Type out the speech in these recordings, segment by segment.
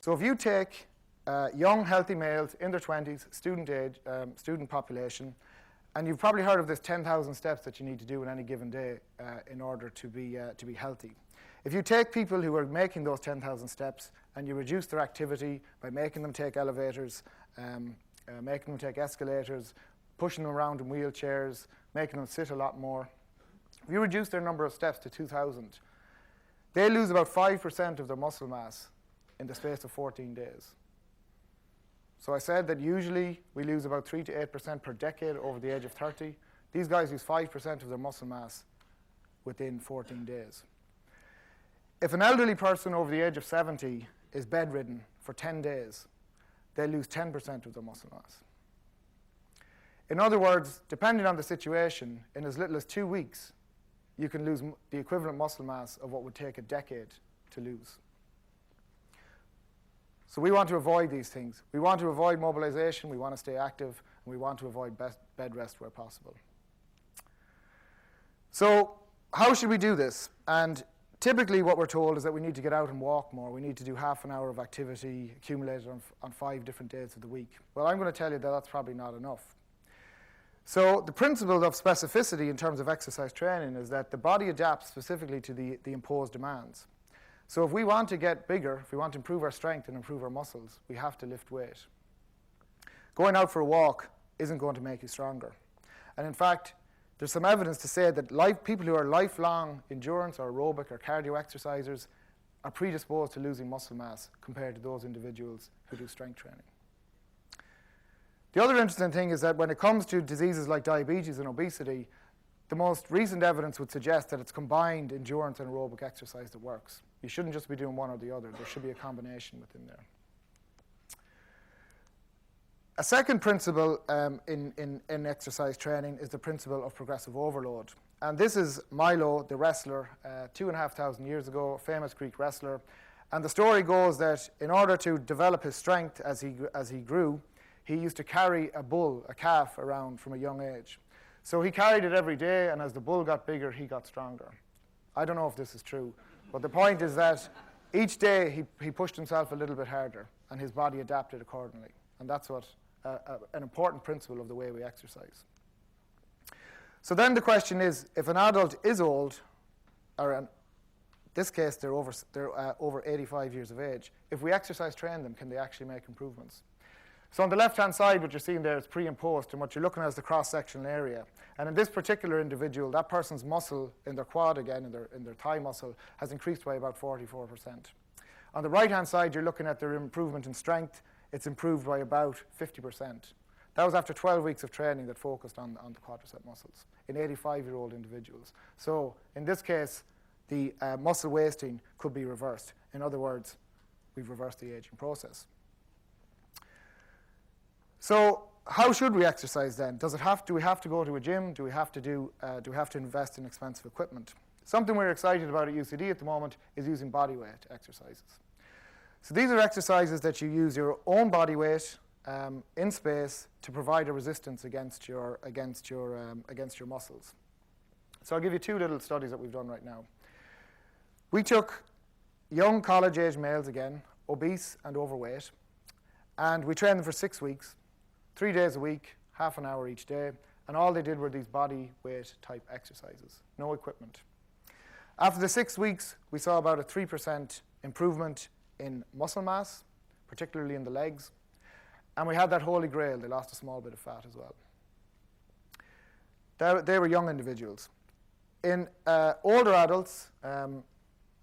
So if you take young, healthy males in their 20s, student age, student population, and you've probably heard of this 10,000 steps that you need to do in any given day in order to be healthy. If you take people who are making those 10,000 steps and you reduce their activity by making them take elevators, making them take escalators, pushing them around in wheelchairs, making them sit a lot more, if you reduce their number of steps to 2,000, they lose about 5% of their muscle mass in the space of 14 days. So I said that usually we lose about 3 to 8% per decade over the age of 30. These guys lose 5% of their muscle mass within 14 days. If an elderly person over the age of 70 is bedridden for 10 days, they lose 10% of their muscle mass. In other words, depending on the situation, in as little as 2 weeks, you can lose the equivalent muscle mass of what would take a decade to lose. So we want to avoid these things. We want to avoid mobilization, we want to stay active, and we want to avoid bed rest where possible. So how should we do this? And typically what we're told is that we need to get out and walk more. We need to do half an hour of activity accumulated on 5 different days of the week. Well, I'm going to tell you that that's probably not enough. So the principle of specificity in terms of exercise training is that the body adapts specifically to the imposed demands. So if we want to get bigger, if we want to improve our strength and improve our muscles, we have to lift weight. Going out for a walk isn't going to make you stronger. And in fact, there's some evidence to say that people who are lifelong endurance or aerobic or cardio exercisers are predisposed to losing muscle mass compared to those individuals who do strength training. The other interesting thing is that when it comes to diseases like diabetes and obesity, the most recent evidence would suggest that it's combined endurance and aerobic exercise that works. You shouldn't just be doing one or the other. There should be a combination within there. A second principle in exercise training is the principle of progressive overload. And this is Milo, the wrestler, 2,500 years ago, a famous Greek wrestler. And the story goes that in order to develop his strength as he grew, he used to carry a calf, around from a young age. So he carried it every day, and as the bull got bigger, he got stronger. I don't know if this is true, but the point is that each day he pushed himself a little bit harder, and his body adapted accordingly. And that's what an important principle of the way we exercise. So then the question is, if an adult is old, or in this case they're over 85 years of age, if we exercise train them, can they actually make improvements? So on the left-hand side, what you're seeing there is pre and post, and what you're looking at is the cross-sectional area. And in this particular individual, that person's muscle in their quad, again, in their thigh muscle, has increased by about 44%. On the right-hand side, you're looking at their improvement in strength. It's improved by about 50%. That was after 12 weeks of training that focused on the quadricep muscles in 85-year-old individuals. So in this case, the muscle wasting could be reversed. In other words, we've reversed the aging process. So how should we exercise then? Do we have to go to a gym? Do we have to invest in expensive equipment? Something we're excited about at UCD at the moment is using body weight exercises. So these are exercises that you use your own body weight in space to provide a resistance against your muscles. So I'll give you 2 little studies that we've done right now. We took young college-age males, again, obese and overweight, and we trained them for 6 weeks. 3 days a week, half an hour each day, and all they did were these body weight type exercises, no equipment. After the 6 weeks, we saw about a 3% improvement in muscle mass, particularly in the legs, and we had that holy grail, they lost a small bit of fat as well. They were young individuals. In older adults,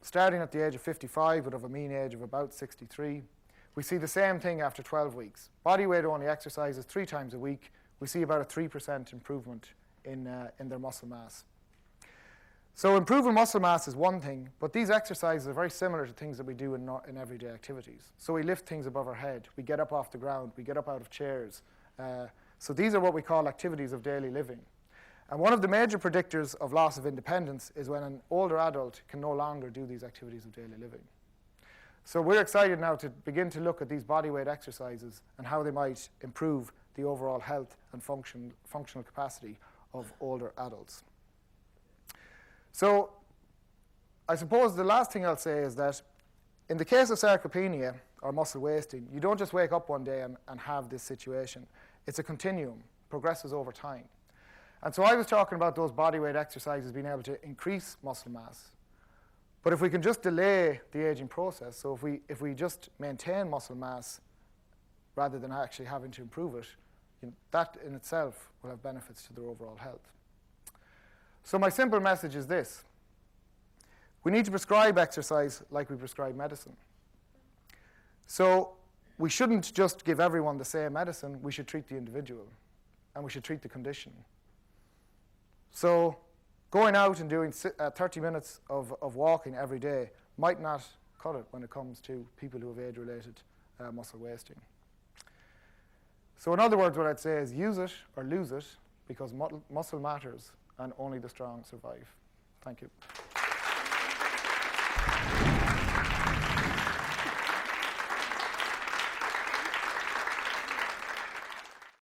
starting at the age of 55, but of a mean age of about 63, we see the same thing after 12 weeks. Body weight only exercises 3 times a week. We see about a 3% improvement in their muscle mass. So improving muscle mass is one thing, but these exercises are very similar to things that we do in everyday activities. So we lift things above our head. We get up off the ground. We get up out of chairs. So these are what we call activities of daily living. And one of the major predictors of loss of independence is when an older adult can no longer do these activities of daily living. So we're excited now to begin to look at these bodyweight exercises and how they might improve the overall health and functional capacity of older adults. So I suppose the last thing I'll say is that in the case of sarcopenia, or muscle wasting, you don't just wake up one day and have this situation. It's a continuum, progresses over time. And so I was talking about those bodyweight exercises being able to increase muscle mass. But if we can just delay the aging process, so if we just maintain muscle mass rather than actually having to improve it, that in itself will have benefits to their overall health. So my simple message is this. We need to prescribe exercise like we prescribe medicine. So we shouldn't just give everyone the same medicine. We should treat the individual, and we should treat the condition. So going out and doing 30 minutes of walking every day might not cut it when it comes to people who have age-related muscle wasting. So in other words, what I'd say is use it or lose it, because muscle matters and only the strong survive. Thank you.